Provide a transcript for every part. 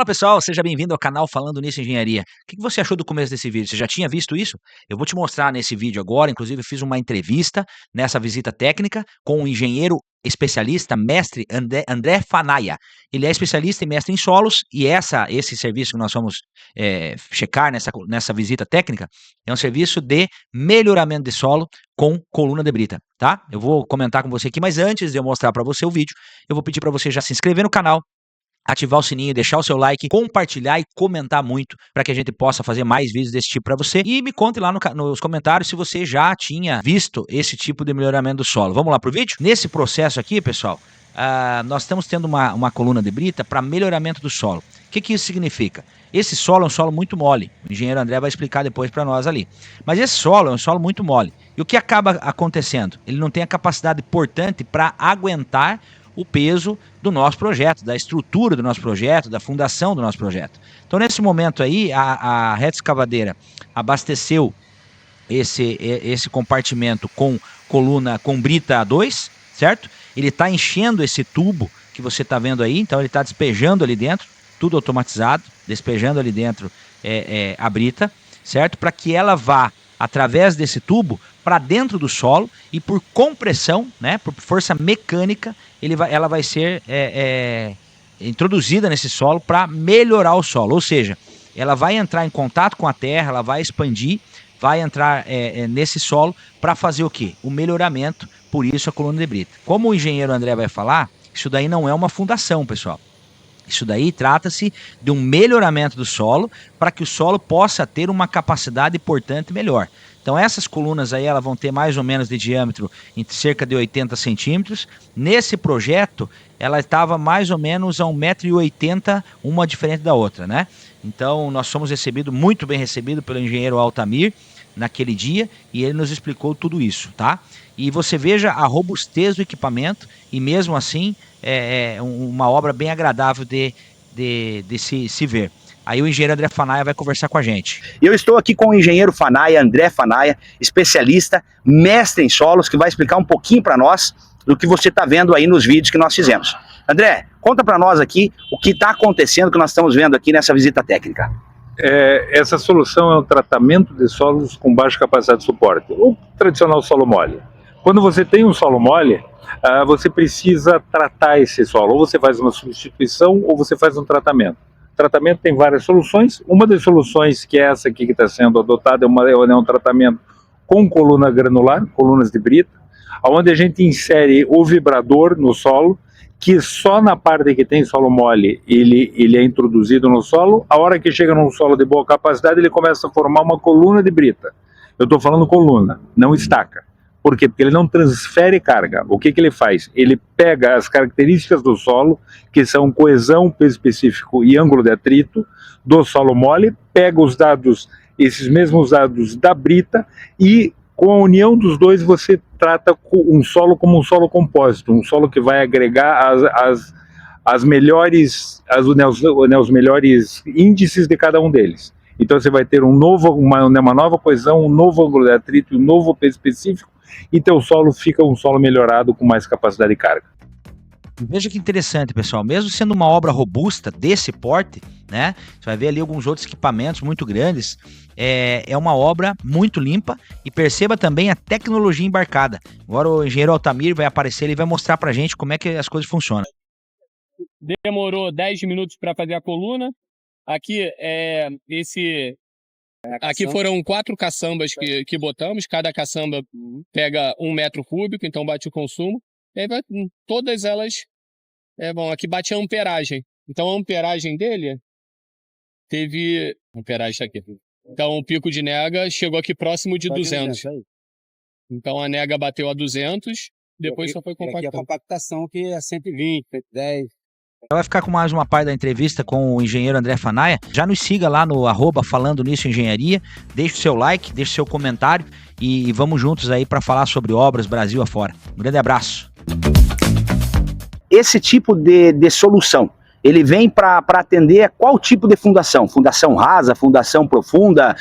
Fala pessoal, seja bem-vindo ao canal Falando Nisso Engenharia. O que você achou do começo desse vídeo? Você já tinha visto isso? Eu vou te mostrar nesse vídeo agora, inclusive fiz uma entrevista nessa visita técnica com o engenheiro especialista, mestre André Fanaia. Ele é especialista e mestre em solos e esse serviço que nós vamos checar nessa visita técnica é um serviço de melhoramento de solo com coluna de brita, tá? Eu vou comentar com você aqui, mas antes de eu mostrar para você o vídeo, eu vou pedir para você já se inscrever no canal, ativar o sininho, deixar o seu like, compartilhar e comentar muito para que a gente possa fazer mais vídeos desse tipo para você. E me conte lá nos comentários se você já tinha visto esse tipo de melhoramento do solo. Vamos lá pro vídeo? Nesse processo aqui, pessoal, nós estamos tendo uma coluna de brita para melhoramento do solo. O que isso significa? Esse solo é um solo muito mole. O engenheiro André vai explicar depois para nós ali. Mas esse solo é um solo muito mole. E o que acaba acontecendo? Ele não tem a capacidade portante para aguentar o peso do nosso projeto, da estrutura do nosso projeto, da fundação do nosso projeto. Então, nesse momento aí, a reta escavadeira abasteceu esse compartimento com coluna, com brita A2, certo? Ele está enchendo esse tubo que você está vendo aí, então ele está despejando ali dentro, tudo automatizado, despejando ali dentro a brita, certo? Para que ela vá, através desse tubo, para dentro do solo e por compressão, né, por força mecânica, ela vai ser introduzida nesse solo para melhorar o solo, ou seja, ela vai entrar em contato com a terra, ela vai expandir, vai entrar nesse solo para fazer o quê? O melhoramento, por isso a coluna de brita. Como o engenheiro André vai falar, isso daí não é uma fundação, pessoal. Isso daí trata-se de um melhoramento do solo para que o solo possa ter uma capacidade portante melhor. Então essas colunas aí elas vão ter mais ou menos de diâmetro em cerca de 80 centímetros. Nesse projeto ela estava mais ou menos a 1,80 m, uma diferente da outra, né? Então nós fomos muito bem recebidos pelo engenheiro Altamir naquele dia e ele nos explicou tudo isso, tá? E você veja a robustez do equipamento e mesmo assim é uma obra bem agradável de se ver. Aí o engenheiro André Fanaia vai conversar com a gente. Eu estou aqui com o engenheiro Fanaia, André Fanaia, especialista, mestre em solos, que vai explicar um pouquinho para nós do que você está vendo aí nos vídeos que nós fizemos. André, conta para nós aqui o que está acontecendo, que nós estamos vendo aqui nessa visita técnica. Essa solução é um tratamento de solos com baixa capacidade de suporte, o tradicional solo mole. Quando você tem um solo mole, você precisa tratar esse solo, ou você faz uma substituição ou você faz um tratamento. O tratamento tem várias soluções, uma das soluções que é essa aqui que está sendo adotada é um tratamento com coluna granular, colunas de brita, onde a gente insere o vibrador no solo, que só na parte que tem solo mole ele é introduzido no solo, a hora que chega num solo de boa capacidade ele começa a formar uma coluna de brita. Eu estou falando coluna, não estaca. Por quê? Porque ele não transfere carga. O que ele faz? Ele pega as características do solo, que são coesão, peso específico e ângulo de atrito, do solo mole, pega os dados, esses mesmos dados da brita, e com a união dos dois você trata um solo como um solo compósito, um solo que vai agregar os melhores índices de cada um deles. Então você vai ter uma nova coesão, um novo ângulo de atrito, um novo peso específico, e teu solo fica um solo melhorado com mais capacidade de carga. Veja que interessante, pessoal, mesmo sendo uma obra robusta desse porte, né, você vai ver ali alguns outros equipamentos muito grandes, é uma obra muito limpa e perceba também a tecnologia embarcada. Agora o engenheiro Altamir vai aparecer e vai mostrar pra gente como é que as coisas funcionam. Demorou 10 minutos para fazer a coluna. Aqui aqui foram 4 caçambas que botamos, cada caçamba pega 1 metro cúbico, então bate o consumo. E aí todas elas, aqui bate a amperagem. Então a amperagem dele teve, amperagem tá aqui. Então o pico de nega chegou aqui próximo de 200. Então a nega bateu a 200, depois só foi compactando. Aqui a compactação que é 120, 110. Vai ficar com mais uma parte da entrevista com o engenheiro André Fanaia. Já nos siga lá no @Falando Nisso Engenharia, deixe o seu like, deixe o seu comentário e vamos juntos aí para falar sobre obras Brasil afora. Um grande abraço. Esse tipo de solução ele vem para atender qual tipo de fundação? Fundação rasa, fundação profunda,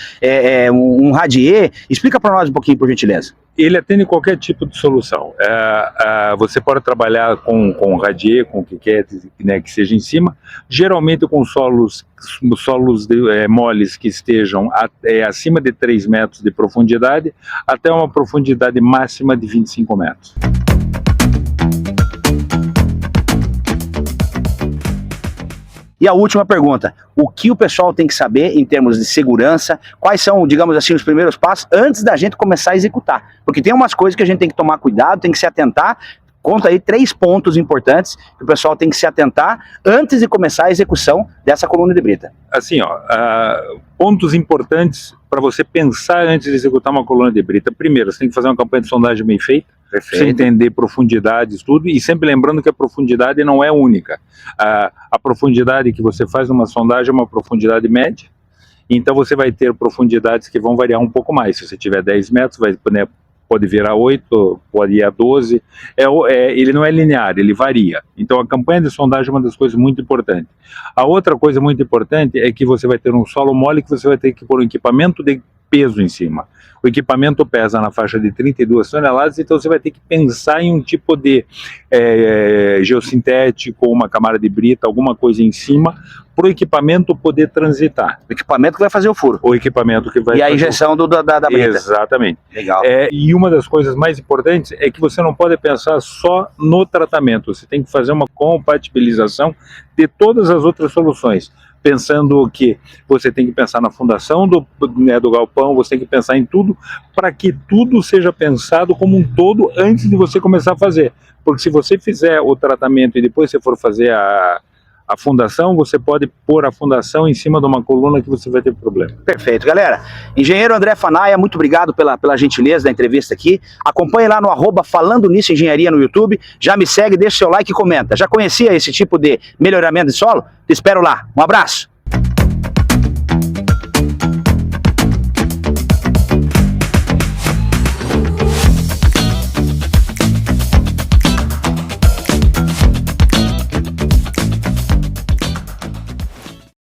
um radier? Explica para nós um pouquinho, por gentileza. Ele atende qualquer tipo de solução. Você pode trabalhar com radier, com o que quer, né, que seja em cima, geralmente com solos moles que estejam acima de 3 metros de profundidade, até uma profundidade máxima de 25 metros. E a última pergunta, o que o pessoal tem que saber em termos de segurança, quais são, digamos assim, os primeiros passos antes da gente começar a executar? Porque tem umas coisas que a gente tem que tomar cuidado, tem que se atentar. Conta aí 3 pontos importantes que o pessoal tem que se atentar antes de começar a execução dessa coluna de brita. Assim, pontos importantes para você pensar antes de executar uma coluna de brita. Primeiro, você tem que fazer uma campanha de sondagem bem feita, você entender profundidades, tudo, e sempre lembrando que a profundidade não é única. A profundidade que você faz numa sondagem é uma profundidade média, então você vai ter profundidades que vão variar um pouco mais. Se você tiver 10 metros, pode virar 8, pode ir a 12, ele não é linear, ele varia. Então a campanha de sondagem é uma das coisas muito importantes. A outra coisa muito importante é que você vai ter um solo mole que você vai ter que pôr um equipamento de peso em cima. O equipamento pesa na faixa de 32 toneladas, então você vai ter que pensar em um tipo de geossintético, uma camada de brita, alguma coisa em cima, para o equipamento poder transitar. O equipamento que vai fazer o furo. O equipamento que vai E a injeção da brita. Exatamente. Legal. E uma das coisas mais importantes é que você não pode pensar só no tratamento, você tem que fazer uma compatibilização de todas as outras soluções. Pensando que você tem que pensar na fundação do galpão, você tem que pensar em tudo, para que tudo seja pensado como um todo antes de você começar a fazer. Porque se você fizer o tratamento e depois você for fazer a fundação, você pode pôr a fundação em cima de uma coluna que você vai ter problema. Perfeito, galera. Engenheiro André Fanaia, muito obrigado pela gentileza da entrevista aqui. Acompanhe lá no @Falando Nisso Engenharia no YouTube. Já me segue, deixa seu like e comenta. Já conhecia esse tipo de melhoramento de solo? Te espero lá. Um abraço.